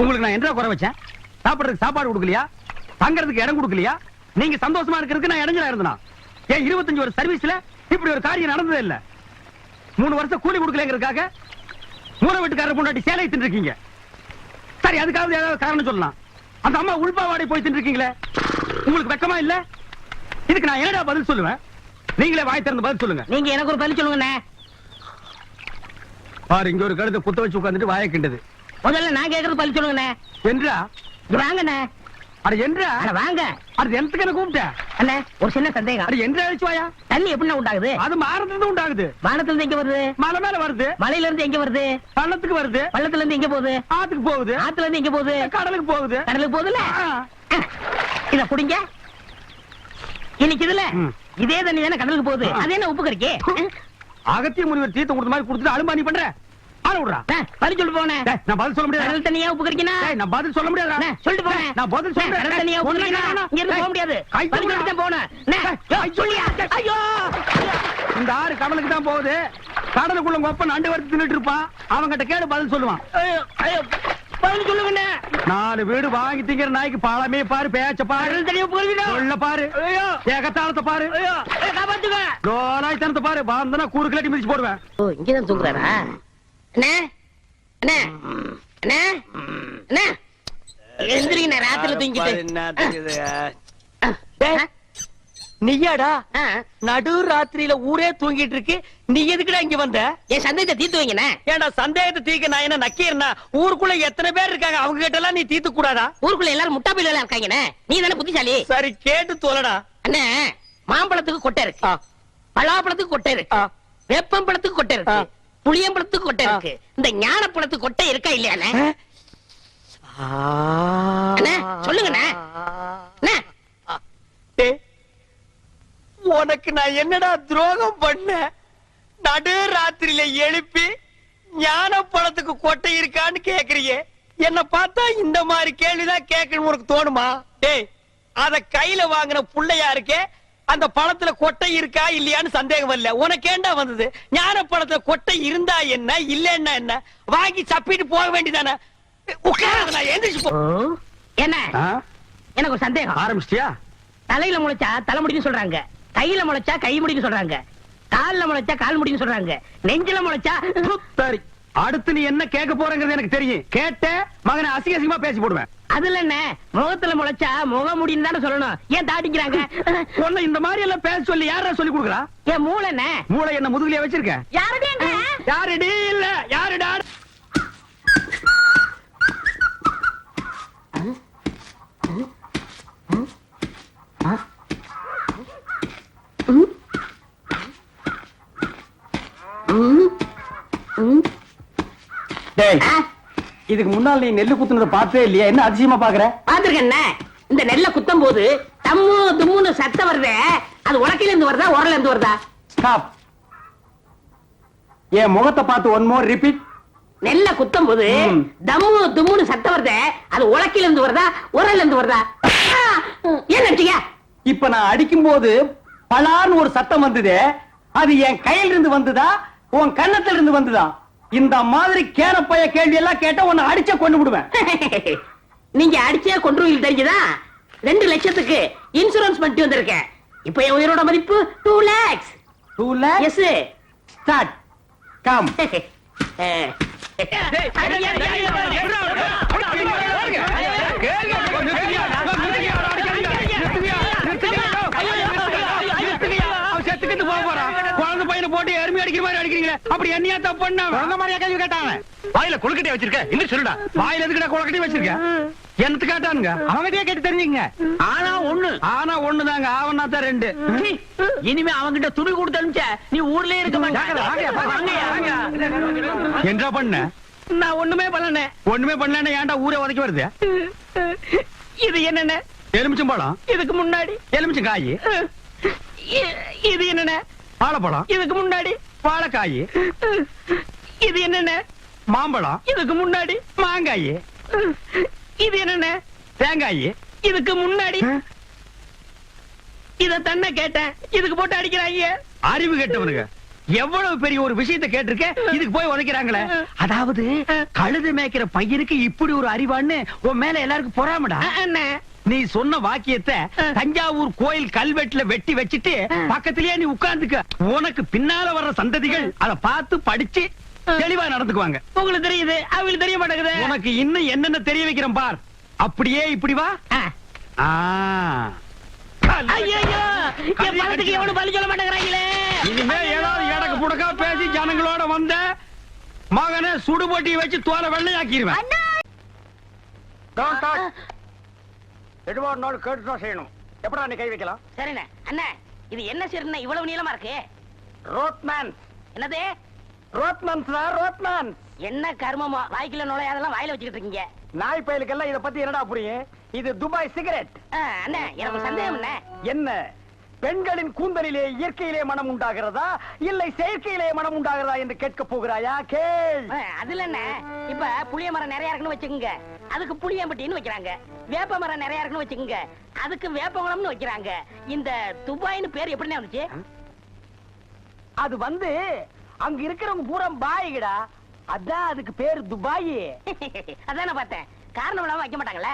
உங்களுக்கு நான் என்ன குறை வச்சேன்? சாப்பிடுறதுக்கு சாப்பாடு கொடுக்கலையா? தங்கறதுக்கு இடம் கொடுக்கலையா? நீங்க சந்தோஷமா இருக்கிறதுக்கு நான் இடைஞ்சலா இருந்தேனா? ஏன் 25 வருஷ சர்வீஸ்ல இப்படி ஒரு காரியம் நடந்ததே இல்ல. 3 வருஷம் கூலி கொடுக்கலங்கிறதுக்காக மூணு வீட்டுக்காரர் பொண்டாட்டி சேலை தின்னுருக்கீங்க. சரி, அதுக்காவது ஏதாவது காரணம் சொல்லலாம். அந்த அம்மா உள்பாவாடை போய் தின்னுருக்கீங்களே, உங்களுக்கு வெக்கமா இல்ல? இதுக்கு நான் என்னடா பதில் சொல்லுவேன்? நீங்களே வாய் திறந்து பதில் சொல்லுங்க. நீங்க எனக்கு ஒரு பதில் சொல்லுங்க. பாரு, இங்க ஒரு கழுதை குத்த வச்சு உட்கார்ந்துட்டு வாயை கிண்டது. முதல்ல நான் கேக்குறது பதில் சொல்லுங்க. என்றா வாங்கண்ணே. அட என்றா வாங்க. அது எனக்கு என்ன கூப்பிட்ட? அண்ணே, ஒரு சின்ன சந்தேகம். அட என்றா அழிச்சு வாயா. தண்ணி எப்படி உண்டாகுது? அது மாறதுல உண்டாகுது. வானத்துல இருந்து எங்க வருது? மலை மேல வருது. மலையில இருந்து எங்க வருது? பள்ளத்துக்கு வருது. பள்ளத்துல இருந்து எங்க போகுது? ஆத்துக்கு போகுது. ஆத்துல இருந்து எங்க போகுது? கடலுக்கு போகுது. கடலுக்கு போகுதுல. இத புடிங்க. இன்னைக்கு இதுல இதே தண்ணி தானே கடலுக்கு போகுது. அது என்ன உப்பு கறிக்கே? அகத்திய முனிவர் தீர்த்தம் கொடுத்த மாதிரி கொடுத்துட்டு அலுமானி பண்ற. ஆள விடுறா. பதில் சொல்லு போனே. நான் பதில் சொல்ல முடியாது. கடல் தண்ணியா உப்பு கறிக்கினா? நான் பதில் சொல்ல முடியாது. சொல்லிட்டு போனே. நான் பதில் சொல்றேன். கடல் தண்ணியா உப்பு கறிக்கினா? இங்க இருந்து போக முடியாது. பதில் சொல்லிட்டு தான் போனே. சொல்லியா? ஐயோ, இந்த ஆறு கடலுக்கு தான் போகுது. கடலுக்குள்ள கொப்ப நண்டு வறுத்து தின்னுட்டு இருப்பான். அவங்கிட்ட கேடு பதில் சொல்லுவான். பதில் சொல்லுங்க. 4 வீடு வாங்கி திங்கிற நாய்க்கு பழமே பாரு, பேச்ச பாரு, சொல்ல பாரு, ஏகத்தாளத்தை பாரு, தனத்தை பாரு. வந்தனா கூறு கிளாட்டி மிதிச்சு போடுவேன். இங்கதான் தூங்குறாரா? அண்ணே, அண்ணே, அண்ணே, அண்ணே, எந்திரிங்க. ராத்திரில தூங்கிட்டு நீயாடா நடு ராத்திரியில ஊரே தூங்கிட்டு இருக்கு, நீ எதுக்குடா இங்க வந்த? என் சந்தேகத்தை தீர்த்து வைங்கண்ணே. ஏன்டா சந்தேகத்தை தீர்க்க நான் என்ன நக்கீரனா? ஊருக்குள்ள எத்தனை பேர் இருக்காங்க, அவங்க கிட்ட எல்லாம் நீ தீர்த்து கூடாதா? ஊருக்குள்ள எல்லாரும் முட்டா பையில இருக்காங்கண்ணே. நீ தானே புத்திசாலி. சரி, கேட்டு தோலடா. அண்ணே, மாம்பழத்துக்கு கொட்டை இருக்கு, பலாப்பழத்துக்கு கொட்டை இருக்கு, வேப்பம்பழத்துக்கு கொட்டை இருக்கு, புளியம்பழத்துக்கு கொட்டை இருக்கு. இந்த ஞானப்பழத்துக்கு கொட்டை இருக்கா இல்லையாண்ணே? சொல்லுங்கண்ணே. உனக்கு நான் என்னடா துரோகம் பண்ண? நடு ராத்திரியில எழுப்பி ஞான பழத்துக்கு கொட்டை இருக்கான்னு கேக்குறியே. என்ன பார்த்தா இந்த மாதிரி கேள்விதான் கேட்கணும் உனக்கு தோணுமா? டேய், அத கையில வாங்கின புள்ளையா இருக்கே, அந்த பழத்துல கொட்டை இருக்கா இல்லையான்னு சந்தேகம் இல்ல. உனக்கு ஏண்டா வந்தது? ஞான பழத்துல கொட்டை இருந்தா என்ன, இல்லன்னா என்ன? வாங்கி சப்பிட்டு போக வேண்டியதானே. உட்கார, நான் எந்திரிச்சு போ. என்ன, எனக்கு ஒரு சந்தேகம். ஆரம்பிச்சிட்டியா? தலையில முளைச்சா தலை முடின்னு சொல்றாங்க, கையில முளைச்சா கை முடின்னு சொல்றாங்க, கால்ல முளைச்சா கால் முடின்னு சொல்றாங்க, நெஞ்சில முளைச்சா. சரி, அடுத்து நீ என்ன கேட்க போறங்கிறது எனக்கு தெரியும். கேட்ட மகனை அசிங்க அசிங்கமா பேசி போடுவேன். அதுல என்ன, முகத்துல முளைச்சா முக முடின்னு தானே சொல்லணும். ஏன் தாட்டிக்கிறாங்க? ஒண்ணு இந்த மாதிரி எல்லாம் பேச சொல்லி யாரா சொல்லி கொடுக்குறா? என் மூளை என்ன? மூளை என்ன முதுகுலயே வச்சிருக்க? யாருடி இல்ல யாருடா? இதுக்கு முன்னால் நீ நெல்லு குத்துனத பார்த்தே இல்லையா? என்ன அதிசயமா பாக்குற? பாத்துருக்கேன். இந்த நெல்ல குத்தும் போது தம்மு தும்முன்னு சத்தம் வருதே, அது உலக்கையில இருந்து வருதா உரல இருந்து வருதா? ஸ்டாப். என் முகத்தை பார்த்து ஒன் மோர் ரிப்பீட். நெல்ல குத்தும் போது தம்மு தும்முன்னு சத்தம் வருதே, அது உலக்கையில இருந்து வருதா உரல இருந்து வருதா? ஏன் நட்டியா? இப்ப நான் அடிக்கும் போது பலார்னு ஒரு சத்தம் வந்தது, அது என் கையில இருந்து வந்ததா உன் கன்னத்துல இருந்து வந்ததா? இந்த மாதிரி கேனப்பைய கேள்வி எல்லாம் கேட்டா உன்னை அடிச்ச கொண்டு விடுவேன். நீங்க அடிச்சே கொன்றுவீங்க தெரிஞ்சதா? 2 லட்சத்துக்கு இன்சூரன்ஸ் பண்ணிட்டு வந்திருக்கேன். இப்ப என் உயிரோட மதிப்பு 2 lakhs. 2 lakhs? Yes. Start. Come. குழந்தை பையனை போட்டு எருமை அடிக்கிற மாதிரி அடிக்கிறீங்களே, அப்படி என்னையா தப்பு பண்ண? குழந்தை மாதிரியா கேள்வி கேட்டாங்க? வாயில கொழுக்கட்டையா வச்சிருக்க? இன்னும் சொல்லுடா, வாயில எதுக்குடா கொழுக்கட்டையா வச்சிருக்க? எனக்கு கேட்டானுங்க, அவங்கிட்டயே கேட்டு தெரிஞ்சுங்க. ஆனா ஒண்ணுதாங்க, ஆவனா தான் 2. இனிமே அவங்கிட்ட துணி கொடுத்து அனுப்பிச்ச நீ ஊர்லயே இருக்க மாட்டாங்க. என்ன பண்ண? நான் ஒண்ணுமே பண்ணல. ஒண்ணுமே பண்ணல, ஏன்டா ஊரே உதைக்க வருது? இது என்னென்ன? எலுமிச்சம்பழம். இதுக்கு முன்னாடி எலுமிச்சங்காய். இது என்னென்ன? வாழைப்பழம். இதுக்கு முன்னாடி வாழைக்காய். இது என்னென்ன? மாம்பழம். இதுக்கு முன்னாடி மாங்காய். இது என்னென்ன? தேங்காய். இதுக்கு முன்னாடி இத தன்ன கேட்டேன், இதுக்கு போட்டு அடிக்கிறாங்க. அறிவு கெட்டவனுங்க, எவ்வளவு பெரிய ஒரு விஷயத்தை கேட்டிருக்க இதுக்கு போய் உதைக்கிறாங்களே. அதாவது கழுது மேய்க்கிற பையனுக்கு இப்படி ஒரு அறிவான்னு உன் மேல எல்லாருக்கும் பொறாமடா. அண்ணே நீ சொன்ன வாக்கியத்தை தஞ்சாவூர் கோயில் கல்வெட்டுல வெட்டி வச்சிட்டு பக்கத்திலேயே நீ உட்கார்ந்துக்க. உனக்கு பின்னால வர்ற சந்ததிகள் அதை பார்த்து படிச்சு தெளிவா நடந்துக்குவாங்க. உங்களுக்கு தெரியுது, அவங்களுக்கு தெரிய மாட்டேங்குது. உனக்கு இன்னும் என்னென்ன தெரிய வைக்கிறேன் பார். அப்படியே இப்படி வா. ஆ. ஐயோ என் பணத்துக்கு எவனும் பலி சொல்ல மாட்டேங்கிறாங்களே. இனிமே ஏதாவது எடக்கு புடக்கா பேசி ஜனங்களோட வந்த மகனை சுடுபொட்டி வச்சு தோலை வெள்ளையாக்கிடுவேன். எதுவாக கேட்டு செய்யணும். எப்படா நீ கை வைக்கலாம்? சரிண்ணே. அண்ணா இது என்ன சரிண்ணே இவ்வளவு நீளமா இருக்கு? ரோட்மேன். என்னது? Rodman sir, Rodman. என்ன கர்மமோ வாய்க்குள்ள நுழையாதெல்லாம் வாயில வச்சுக்கிட்டு இருக்கீங்க. நாய் பயலுக்கெல்லாம் இத பத்தி என்னடா புரியும்? இது துபாய் சிகரெட். அண்ணா எனக்கு சந்தேகம் என்ன? என்ன பெண்களின் கூந்தலிலே இயற்கையிலே மனம் உண்டாகிறதா இல்லை செயற்கையிலே மனம் உண்டாகிறதா என்று கேட்க போகிறாயா? கேள். அதுல என்ன, இப்ப புளிய மரம் நிறைய இருக்குன்னு வச்சுக்கோங்க, அதுக்கு புளியம்பட்டின்னு வைக்கிறாங்க. வேப்ப மரம் நிறைய இருக்குன்னு வச்சுக்கோங்க, அதுக்கு வேப்பங்குளம்னு வைக்கிறாங்க. இந்த துபாய்னு பேர் எப்படி வந்துச்சு? அது வந்து அங்க இருக்கிறவங்க பூரா பாய்கடா, அதான் அதுக்கு பேரு துபாய். அதான் நான் பார்த்தேன். காரணம் இல்லாம வைக்க மாட்டாங்கல்ல.